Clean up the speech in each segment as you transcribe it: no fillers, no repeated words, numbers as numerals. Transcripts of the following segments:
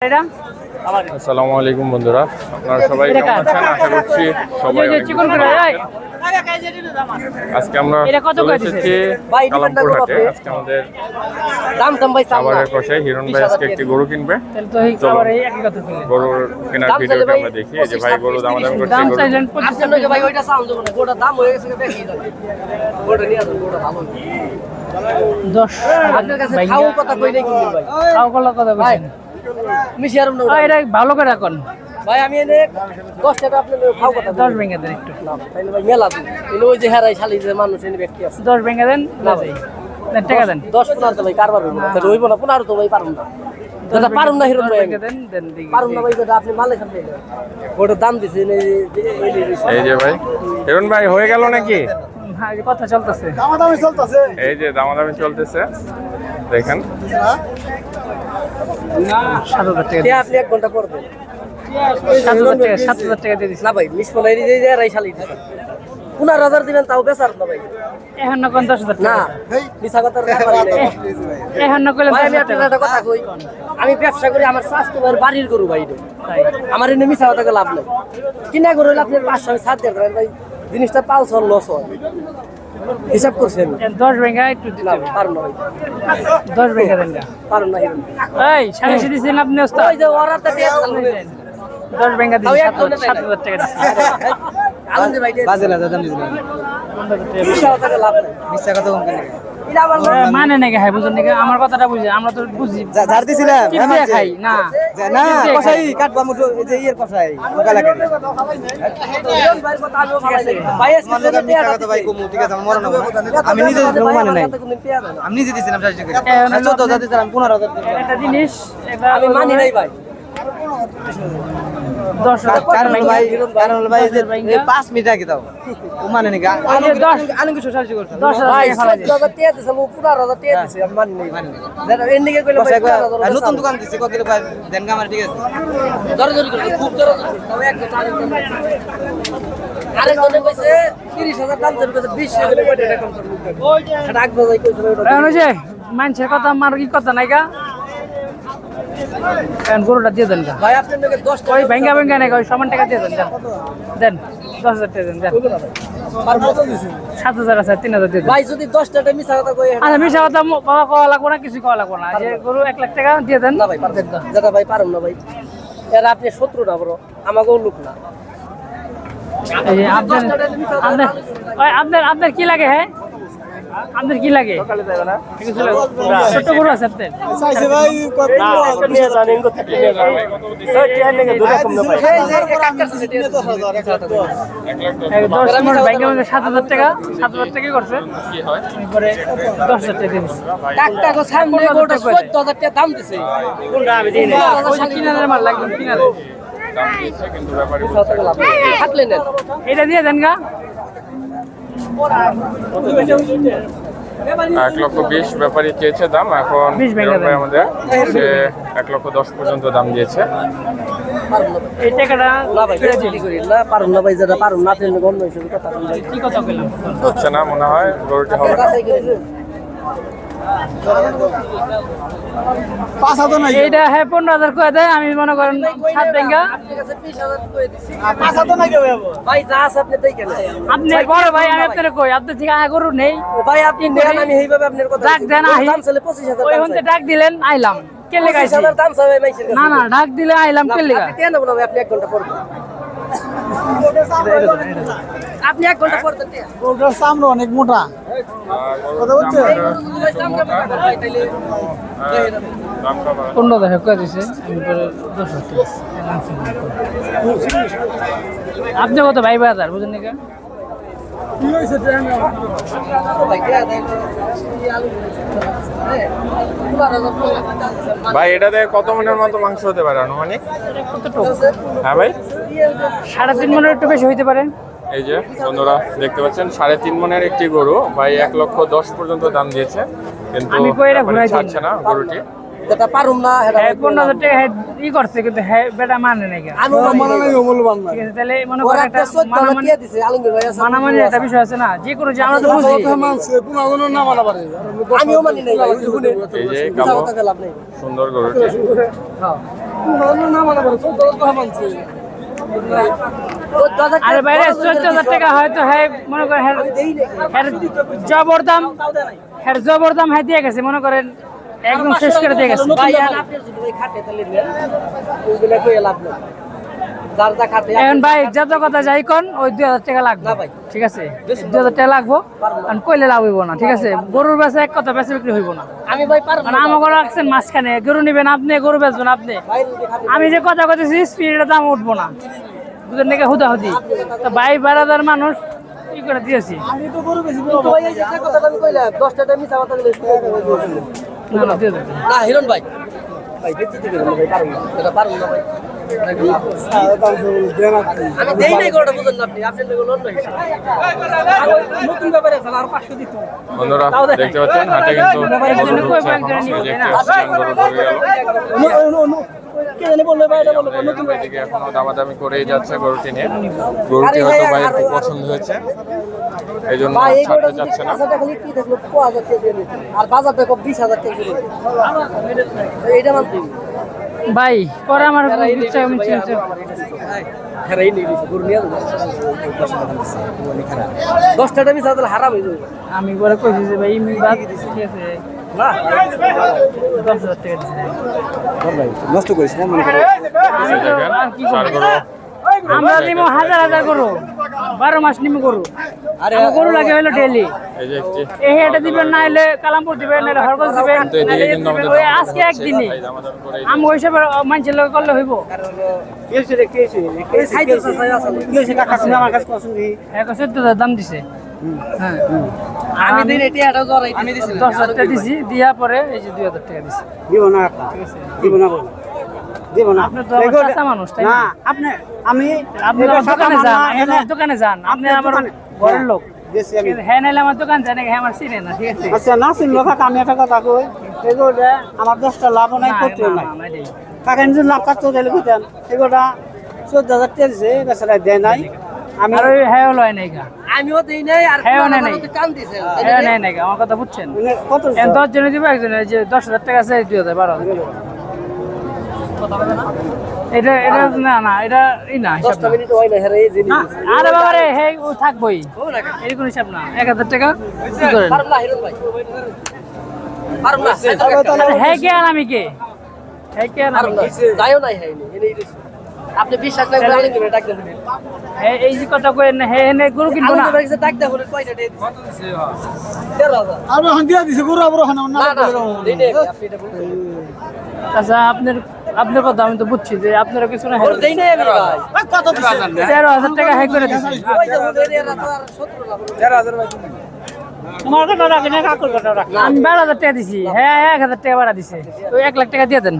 আসসালামু আলাইকুম বন্ধুরা, আপনারা সবাই কেমন আছেন? আশা করছি সবাই আজকে আমরা চলে এসেছি কালামপুর হাটে। আজকে আমাদের খাবারের কষাই হিরণ ভাই আজকে একটি গরু কিনবে। গরুর কেনার ভিডিওটা আমরা দেখি। এই যে ভাই গরু দামাদামি করছে। ভালো করে রাখুন ভাই। আমি 10 টাকা আপনি খাও কথা 10 ভেঙে দেন একটু তাহলে ভাই মেলা দিন ওই যে হেরাই শালি যে মানুষ এনে ব্যক্তি আছে 10 ভেঙে দেন না ভাই টাকা দেন 10 15 তো ভাই কারবার হইব তাহলে হইব না 15 তো ভাই পারুম না দাদা পারুম না হিরণ ভাই দেন দেন পারুম না ভাই দাদা আপনি মালে খান দেন ওটা দাম দিছেন এই যে ভাই হিরণ ভাই হয়ে গেল নাকি? হ্যাঁ এই কথা চলতেছে দামাদামি চলতেছে। এই যে দামাদামি চলতেছে দেখেন। না 7000 টাকা আপনি 1 ঘন্টা পর দেন 7000 টাকা দিয়ে দিছি না ভাই মিস ফলাই দিয়ে যায় রাই শালি দিছেন 15000 দিবেন তাও বেচার না ভাই এখন না কোন 10000 না মিছা কথা এখন না কইলেন আমি একটা কথা কই আমি ব্যবসা করি আমার স্বাস্থ্য বাড়ির গরু ভাই আমার এনে মিছা কথা লাভ নাই কিনা গরু হইলে আপনি 500 আমি 7 দেন ভাই জিনিসটা পালছর লস হয় হিসাব করছেন 10 ভেঙা একটু দিতে পারুন না ভাই 10 ভেঙা দেন না পারুন না এই সাড়ে দিছেন আপনি ওস্তাদ ওই যে ওরাতে 10 ভেঙা দিছেন 7000 টাকা দিছেন আনন্দ ভাই বাজে না দাদা দিছেন মিছা কথা লাভ নাই মিছা কথা কম কেন মানে নাকি হ্যাঁ বুঝুন নাকি আমার কথাটা বুঝি আমরা তো বুঝি ঝাড় দিছিলাম আমি খাই না না কষাই কাটবা মুটো এই যে ইয়ের কষাই মোকা লাগে ভাই আজকে তো ভাই কমু ঠিক আছে মরণ আমি নিজে মানে নাই আমি নিজে দিছিলাম 14000 দিছিলাম 15000 একটা জিনিস আমি মানি নাই ভাই 10 কারণ ভাই যে 5 মিনিট আগে দাও ও মানে নাকি আমি 10 আনি কিছু সাহায্য করছ 10000 ভাই 10000 টাকা দিছে মু 15000 টাকা দিছে আমি মানি নাই যারা এন্ডিকে কইলে ভাই নতুন দোকান দিছে কত কিলো ভাই দেন আমার ঠিক আছে জোরে করে খুব জোরে তবে এক আরে জনে কইছে 30000 দাম জোরে কইছে 20 টাকা কত টাকা কম করব সেটা আগ বাজাই কইছে ওটা ওই যে মানুষের কথা আমার কি কথা নাই গা কারণ গরুটা দিয়ে দেন ভাই আপনি নাকি 10 টাকা ওই ভাঙা ভাঙা নাই ওই সমান টাকা দিয়ে দেন দেন 10000 টাকা দেন দেন আর কত দিছেন 7000 আছে 3000 দিয়ে দেন ভাই যদি 10 টাকা মিছা কথা কই আচ্ছা মিছা কথা বাবা কওয়া লাগবে না কিছু কওয়া লাগবে না যে গরু 1 লাখ টাকা দিয়ে দেন না ভাই পারবেন না যেটা ভাই পারুম না ভাই এর আপনি শত্রুটা বড় আমাকেও লোক না এই আপনার কি লাগে হ্যাঁ আপনার কি লাগে সকালে যাবে না কিছু লাগে ছোট গরু আছে আপনার চাইছে ভাই কত নিয়ে জানেন কত নিয়ে যাবেন ওই ট্রেন থেকে দূরে কম না ভাই 10 মিনিট বাইকে 7000 টাকা 7000 টাকা করছে কি হয় পরে 10000 টাকা দিন টাকা কো সামনে গোটা 14000 টাকা দাম দিছে কোনটা আমি দিই না ওই কিনারের মাল লাগবে কিনারে দাম দিছে কিন্তু ব্যাপারী থাকলে নেন এটা দিয়ে দেন গা 1,20,000 ব্যাপারী চেয়েছে দাম। এখন আমাদের সে 1,10,000 পর্যন্ত দাম দিয়েছে। এই টাকাটা পারুন না ভাই যেটা পারুন না ফেললে গন্ধ হিসেবে কথা কি কথা বললাম হচ্ছে না মনে হয় গরুটি হবে না। এইটা হ্যাঁ 15,000 করে দেয় আমি মনে করেন 7 টাকা ভাই যা আছে আপনি তাই কেন আপনি বড় ভাই আমি আপনারে কই আপনি ঠিক আয় গরু নেই ভাই আপনি নেন আমি এইভাবে আপনার কথা ডাক দেন দাম চলে 25000 ওই হন্তে ডাক দিলেন আইলাম কেলে গাইছি 25000 দাম চাই মাইছে না না ডাক দিলে আইলাম কেলে গা কেন বলবো আপনি 1 ঘন্টা পর আপনি 1 ঘন্টা পর দেন ওটার সামনে অনেক মোটা কথা বলছে কোনটা দেখা কই দিছে আমি পরে 10 আপনি কত ভাই বাজার বুঝেন না কি হইছে ট্রেন ভাই এটাতে কত মনের মতো মাংস হতে পারে আনুমানিক? হ্যাঁ ভাই 3.5 মনের একটু বেশি হইতে পারে। এই যে বন্ধুরা দেখতে পাচ্ছেন 3.5 মনের একটি গরু ভাই 1,10,000 পর্যন্ত দাম দিয়েছে কিন্তু আমি কইরা ঘুরাই ছাড়ছে না গরুটি। যেটা পারুম না এটা 15,000 টাকা ই করছে কিন্তু হ্যাঁ বেটা মানে নাই কেন আমি মানে নাই মূল্যবান না ঠিক আছে তাহলে মনে করে একটা মানামানি দিছে আলমগীর ভাই আছে মানামানি একটা বিষয় আছে না যে কোনো যে আমরা তো বুঝি মানছে পুনাগুলো না মানা পারে আমিও মানি নাই ভাই এই যে কালো সুন্দর গরুটি হ্যাঁ আরে বাইরে 14,000 টাকা হয়তো হ্যাঁ মনে করেন জবর দাম হ্যাঁ দিয়ে গেছে মনে করেন একদম শেষ করে দিয়ে গেছে। এখন ভাই যত কথা যাই কোন ওই 2,000 টাকা লাগবে ভাই, ঠিক আছে 2,000 টাকা লাগবো, কারণ কইলে লাভ হইব না, ঠিক আছে গরুর বেচা এক কথা বেচা বিক্রি হইব না। আমি ভাই পারবো না, আমাকে রাখছেন মাঝখানে, গরু নিবেন আপনি, গরু বেচবেন আপনি, আমি যে কথা কইতেছি স্পিডের দাম উঠবো না, বুঝলেন নাকি হুদাহুদি। তো ভাই 12,000 মানুষ কি করে দিয়েছি। আমি তো গরু বেশি বলবো ভাই, এই যে কথাটা আমি কইলাম 10 টাকা মিছা কথা বলে না দিয়ে দেন। না হিরণ ভাই ভাই বেচতে দিবেন ভাই, পারুন না এটা পারুন না ভাই। আমি দেই নাই গরুটা, বুঝেন না আপনি, আপনার লোক অন্য হিসাব নতুন ব্যাপারে আছে আর 500 দিত। বন্ধুরা দেখতে পাচ্ছেন হাটে কিন্তু গরু ঢুকছে এখনো। এই যে একটি অস্ট্রেলিয়ান গরু ঢুকে গেল। কে জানি বললে ভাই, এটা বললে নতুন এদিকে এখনো দামাদামি করেই যাচ্ছে গরুটি নিয়ে। গরুটি হয়তো ভাইয়ের খুব পছন্দ হয়েছে, এই জন্য ভাই এই ছাড়তে গরুটা চাচ্ছে না। 50 টাকা লিখি দেখলো 5000 টাকা দিয়ে দিত, আর বাজার দেখো 20,000 টাকা দিয়ে দিত। এইটা মানতে ভাই পরে আমার ইচ্ছা আমি চিন্তা হেরাই নেই দিছে গরু নিয়ে 10 টাকা মিছা তাহলে হারাম হয়ে যাবে। আমি পরে কইছি যে ভাই আমি বাদ ঠিক আছে না 10,000 টাকা দিছি। নষ্ট করিস না মনে করে। আমি তো দেখেন আর কি চার করব, গরু আমরা নিমো হাজার হাজার গরু, 12 মাস নিমো গরু, আরে আমার গরু লাগে হলো ডেইলি। এই যে একটি এই হেটা দিবেন না হলে কালামপুর দিবেন না হরগঞ্জ দিবেন, কিন্তু এদিকে নাহলে কিন্তু দিবেন আমাদের ওই আজকে একদিনই। ভাই দামাদামি করেই আমি ওই হিসাবে মানুষের লোক করলে হইব। এই সাইড আছে আছে কাকা শুনে আমার কাছে পছন্দ নেই। 14,000 দাম দিছে। হ্যাঁ আমি দিন এটি এটা জরাই আমি দিছি 10,000 টাকা দিছি, দিয়া পরে এই যে 2,000 টাকা দিছি। দিব না আপনি, দিব না বল, দিব না আপনি তো আমার চাচা মানুষ তাই না না? আপনি আমি আপনি আমার দোকানে যান, আপনি আমার দোকানে যান, আপনি আমার ঘরের লোক। দেশি আমি হ্যাঁ নাইলে আমার দোকান জানে হ্যাঁ আমার চিনে না, ঠিক আছে? আচ্ছা না চিনলো কাকা, আমি একটা কথা কই, এগুলো আমার 10টা লাভ নাই করতে নাই কাকা, যদি লাভ থাকতো তাহলে কইতেন। এগুলো 14,000 টাকা দিছে, বেচারা দেয় নাই। আমি আর ওই হ্যাঁ লয় নাই গা, আমিও দেই নাই, আর হ্যাঁ নাই নাই, কাম দিছে হ্যাঁ নাই নাই গা, আমার কথা বুঝছেন? কত 10 জনে দিব, একজনে যে 10,000 টাকা আছে 2,000 12,000। এটা এটা না না এটা এই না হিসাব 10টা না। মিনিট হয় না হেরে এই জিনিস। না, আরে বাবা রে হে ও থাকবই, এই কোন হিসাব না। 1,000 টাকা কি করেন? পারুম না হিরণ ভাই, পারুম না আরে হে কে আর আমি কে, হে কে আর আমি কে? যাইও নাই হয়নি এনেই দিছে। আপনি বিশ্বাস না করে আলেন দিবেন, ডাক দেন হে এই যে কথা কই না, হে নে গরু কিনবো না। আলেন দিবেন, ডাক দেন কয়টা দিয়ে দিছে? 13,000। আমি এখন দিয়া দিছি গরু আবার ওখানে না না দেই নাই আপনি এটা বলতে। আচ্ছা আপনার কথা আমি তো বুঝছি যে আপনারা কিছু না, ওর দেই নাই আমি ভাই। কত দিছে 13,000 টাকা হে করে দিছি। ওই যে ওদের এরা তো আর 17 লাভ। 13,000 ভাই। তোমার কথা রাখি না, কাকুর কথা রাখি। আমি 12,000 টাকা দিছি, হ্যাঁ 1,000 টাকা ভাড়া দিছে, ওই 1 লাখ টাকা দিয়ে দেন।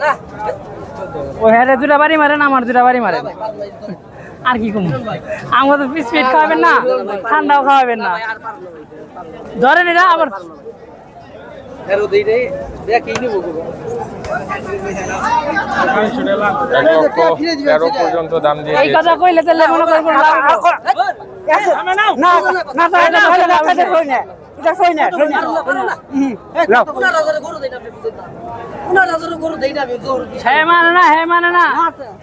না ওই হ্যাঁ দুটা বাড়ি মারেন, আমার দুটা বাড়ি মারেন, আর কি কম। আমাকে তো পিস ফিট খাওয়াবেন না, ঠান্ডাও খাওয়াবেন না, ধরেন এটা আবার এরও দেই নাই, দেখ কি নিব গো। 1,13,000 পর্যন্ত দাম দিয়ে এই কথা কইলে তাহলে মনে করেন কোনো লাভ না। না না না এটা ভালো না, এটা কই না, এটা কই না, কই না। 15,000 গরু দেই না আপনি বুঝেন না, 15,000 গরু দেই না আমি জোর দিছি। হ্যাঁ মানে না, হ্যাঁ মানে না,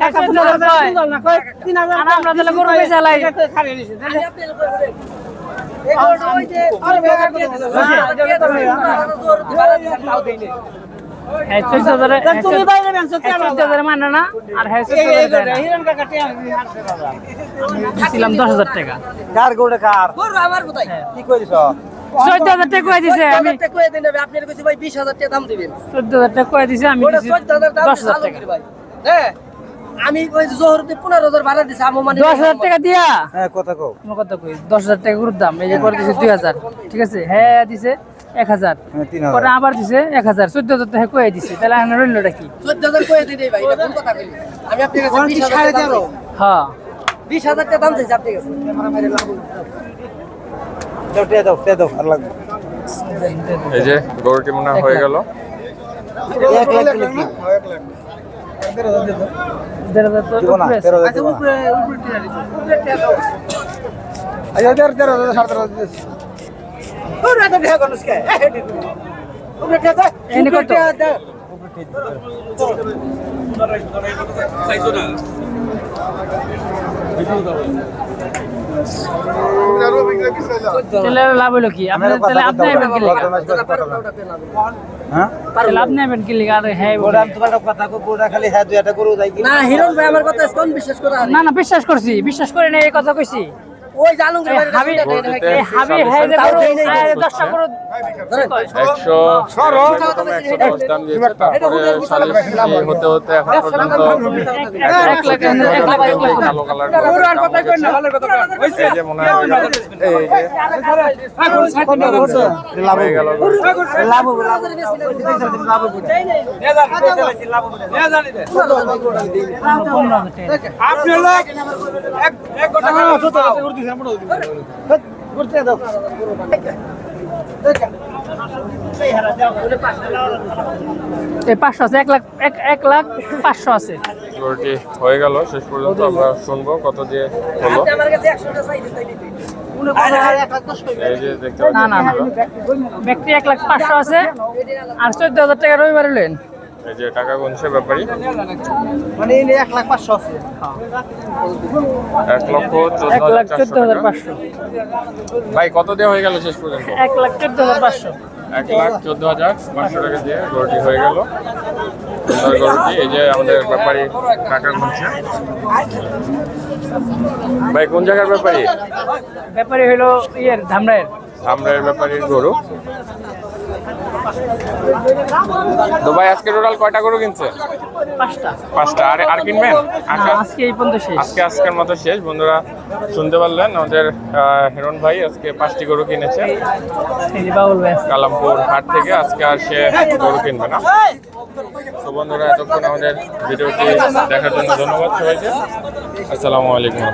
টাকা 15,000 না কই 3,000 আর আমরা তাহলে গরু বেচা লাই। আমি আপনি কই বলেন এই গরুটা ওই যে আরে বেকার দিয়ে দিছে, জোর দিবার তাও দেই নাই। হ্যাঁ 14,000 তুমি বাইরে বেচছো 14,000 মানে না, আর হ্যাঁ 14,000 হিরণ কাকা তে আমি দিছিলাম 10,000 টাকা। কার গরু কার গরু আমার কোথায় কি কইছ 14,000 টাকা কই দিছে, আমি 14,000 টাকা কই দেন ভাই, আপনি কইছি ভাই 20,000 টাকা দাম দিবেন। 14,000 টাকা কই দিছে, আমি ওটা দিছি 14,000 দাম 10,000 টাকা। ভাই হ্যাঁ আমি ওই জোহরতে 15,000 ভাড়া দিছি আমো মানে 10,000 টাকা দিয়া হ্যাঁ কথা কও আমার কথা কই, 10,000 টাকা গরুর দাম, এই যে করে দিছে 2,000, ঠিক আছে, হ্যাঁ দিছে 1,000, হ্যাঁ 3,000 পরে আবার দিছে 1,000, 14,000 টাকা কই দিছে, তাহলে আমি রইলটা কি? 14,000 কই দিই নাই ভাই, এটা ভুল কথা কইলি। আমি আপনার কাছে 20,000 টাকা দাম হ্যাঁ 20,000 টাকা দাম চাইছি আপনার কাছে। দাও দাও আর লাগবে এই যে গরুটি মনে হয় হয়ে গেল। 1 লাখ দিলে কি 1,500 তো দিব না উপরে আছে। 13,000 দিব না উপরে টিয়া দিছি, উপরে টিয়া দাও। আচ্ছা 13,000 13,000 দিছি ওরে এত টিয়া কোনস কে? উপরে টিয়া দাও, এনে উপরে কত? টিয়া দাও। তাহলে লাভ হলো কি আপনি তাহলে আপনি নেবেন কি লিগা হ্যাঁ তাহলে আপনি নেবেন কি লিগা আর হ্যাঁ ওরা তোমার কথা কো পুরো খালি হ্যাঁ দুই একটা গরু যাই কি না হিরণ ভাই আমার কথা কোন বিশ্বাস করা না না বিশ্বাস করছি বিশ্বাস করে এই কথা কইছি ওই জালুঙ্গি ভাই হাবি গরুটিতে হাবি হ্যাঁ যে তাও দেই নাই। 10টা করে 100 দাম দিয়েছে, তারপরে সালিশি হতে হতে এখন পর্যন্ত 1 লাখ 1 লাখ কালো কালার এই যে মনে হয় এই যে লাভ হয়ে গেল গরু। লাভ হবে লাভ হবে আপনি লোক এক ঘন্টা করতে দাও এই 500 আছে 1 লাখ 1 লাখ 500 আছে গরুটি হয়ে গেল, শেষ পর্যন্ত আমরা শুনবো কত দিয়ে হলো। আমার কাছে 100টা চাই দিতে দিতে এই যে দেখতে না না না পাচ্ছেন ব্যক্তি 1 লাখ 500 আছে আর 14000 টাকা রবিবারে লেন এই যে টাকা গুনছে ব্যাপারী মানে 1,05,000 আছে 1,14,500 ভাই কত দিয়ে হয়ে গেল শেষ পর্যন্ত? 1,14,500 1,14,500 টাকা দিয়ে গরুটি হয়ে গেল। সুন্দর গরুটি, এই যে আমাদের ব্যাপারী টাকা গুনছে। ভাই কোন জায়গার ব্যাপারী? ব্যাপারী হলো ইয়ের ধামরায়ের আমরার ব্যাপারীর গরু। তো ভাই আজকে টোটাল কয়টা গরু কিনছে? 5টা 5টা। আর কিনবেন? না আজকে এই পর্যন্ত শেষ আজকের মতো শেষ। বন্ধুরা শুনতে পারলেন আমাদের হিরণ ভাই আজকে 5টি গরু কিনেছে এই যে বাউল ভাই কালামপুর হাট থেকে। আজকে আর সে গরু কিনবে না। তো বন্ধুরা এতক্ষণ আমাদের ভিডিওটি দেখার জন্য ধন্যবাদ সবাইকে। আসসালামু আলাইকুম।